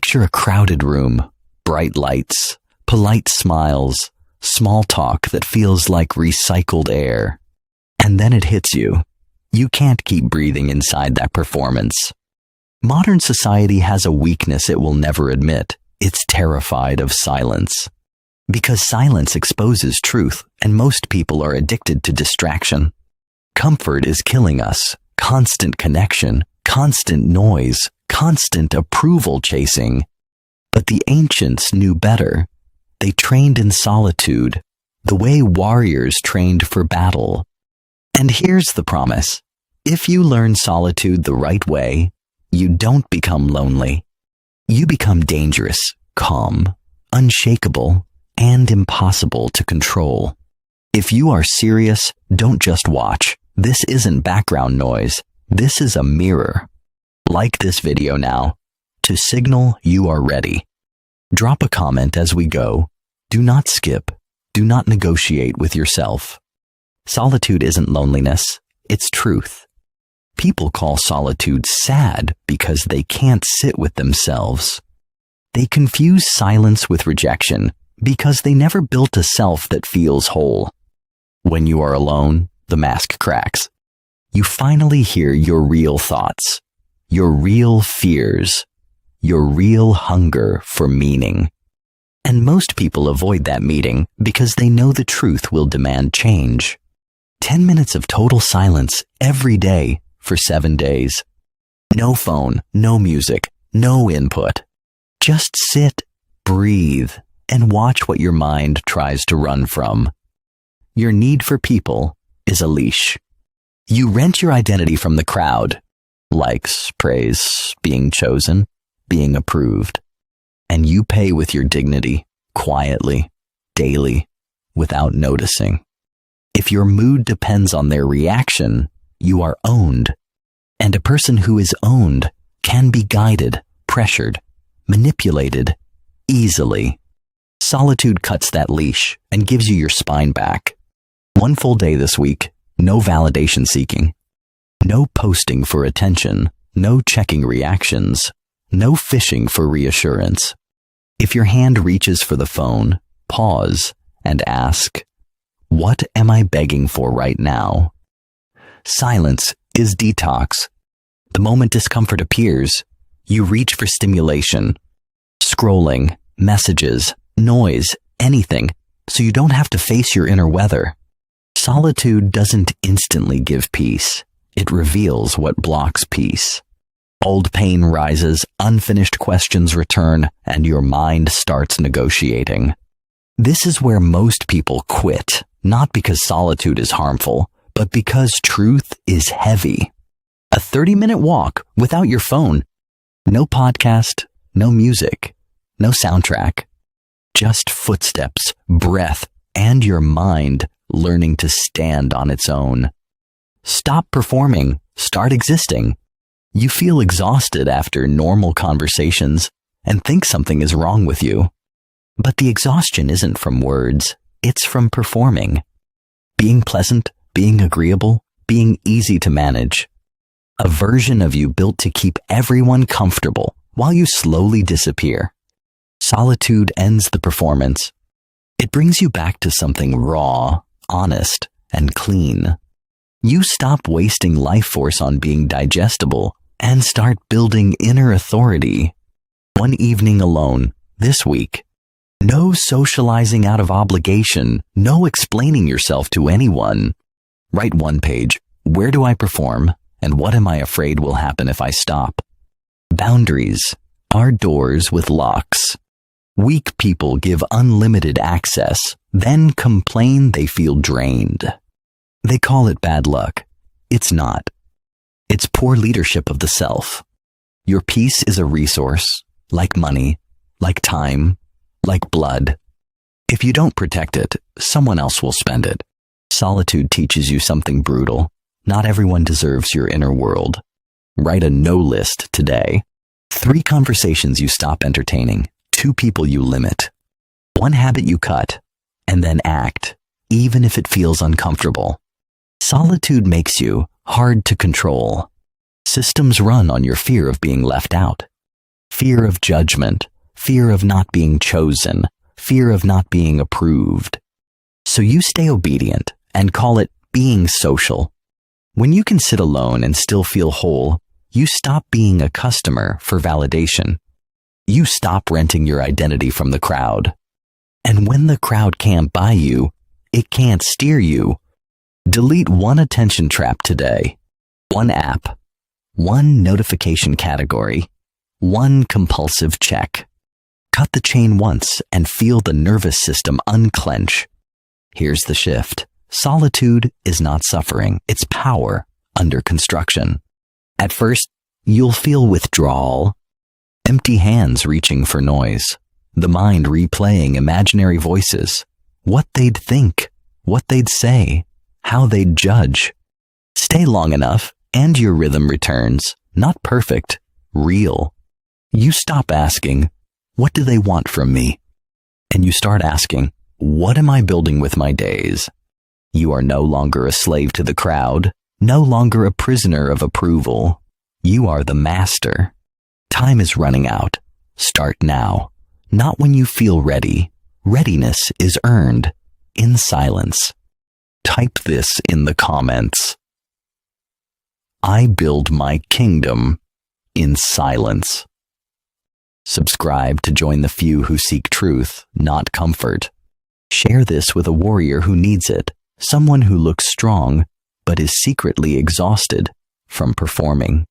Picture a crowded room, bright lights, polite smiles, small talk that feels like recycled air. And then it hits you. You can't keep breathing inside that performance. Modern society has a weakness it will never admit. It's terrified of silence. Because silence exposes truth, and most people are addicted to distraction. Comfort is killing us. Constant connection, constant noise, constant approval chasing. But the ancients knew better. They trained in solitude, the way warriors trained for battle. And here's the promise. If you learn solitude the right way, you don't become lonely. You become dangerous, calm, unshakable, and impossible to control. If you are serious, don't just watch. This isn't background noise. This is a mirror. Like this video now to signal you are ready. Drop a comment as we go. Do not skip. Do not negotiate with yourself. Solitude isn't loneliness. It's truth. People call solitude sad because they can't sit with themselves. They confuse silence with rejection because they never built a self that feels whole. When you are alone, the mask cracks. You finally hear your real thoughts, your real fears, your real hunger for meaning. And most people avoid that meeting because they know the truth will demand change. 10 minutes of total silence every day for 7 days. No phone, no music, no input. Just sit, breathe, and watch what your mind tries to run from. Your need for people is a leash. You rent your identity from the crowd. Likes, praise, being chosen, being approved. And you pay with your dignity, quietly, daily, without noticing. If your mood depends on their reaction, you are owned. And a person who is owned can be guided, pressured, manipulated, easily. Solitude cuts that leash and gives you your spine back. 1 full day this week, no validation seeking. No posting for attention, no checking reactions, no fishing for reassurance. If your hand reaches for the phone, pause and ask, what am I begging for right now? Silence is detox. The moment discomfort appears, you reach for stimulation. Scrolling, messages, noise, anything, so you don't have to face your inner weather. Solitude doesn't instantly give peace. It reveals what blocks peace. Old pain rises, unfinished questions return, and your mind starts negotiating. This is where most people quit, not because solitude is harmful, but because truth is heavy. A 30-minute walk without your phone. No podcast, no music, no soundtrack. Just footsteps, breath, and your mind learning to stand on its own. Stop performing, start existing. You feel exhausted after normal conversations and think something is wrong with you. But the exhaustion isn't from words, it's from performing. Being pleasant, being agreeable, being easy to manage. A version of you built to keep everyone comfortable while you slowly disappear. Solitude ends the performance. It brings you back to something raw, honest, and clean. You stop wasting life force on being digestible and start building inner authority. 1 evening alone, this week. No socializing out of obligation, no explaining yourself to anyone. Write 1 page. Where do I perform? And what am I afraid will happen if I stop? Boundaries are doors with locks. Weak people give unlimited access, then complain they feel drained. They call it bad luck. It's not. It's poor leadership of the self. Your peace is a resource, like money, like time, like blood. If you don't protect it, someone else will spend it. Solitude teaches you something brutal. Not everyone deserves your inner world. Write a no list today. 3 conversations you stop entertaining. 2 people you limit. 1 habit you cut, and then act, even if it feels uncomfortable. Solitude makes you hard to control. Systems run on your fear of being left out. Fear of judgment, fear of not being chosen, fear of not being approved. So you stay obedient and call it being social. When you can sit alone and still feel whole, you stop being a customer for validation. You stop renting your identity from the crowd. And when the crowd can't buy you, it can't steer you. Delete one attention trap today. One app. One notification category. One compulsive check. Cut the chain once and feel the nervous system unclench. Here's the shift. Solitude is not suffering, it's power under construction. At first, you'll feel withdrawal, empty hands reaching for noise, the mind replaying imaginary voices, what they'd think, what they'd say, how they'd judge. Stay long enough, and your rhythm returns, not perfect, real. You stop asking, what do they want from me? And you start asking, what am I building with my days? You are no longer a slave to the crowd, no longer a prisoner of approval. You are the master. Time is running out. Start now. Not when you feel ready. Readiness is earned in silence. Type this in the comments. I build my kingdom in silence. Subscribe to join the few who seek truth, not comfort. Share this with a warrior who needs it, someone who looks strong but is secretly exhausted from performing.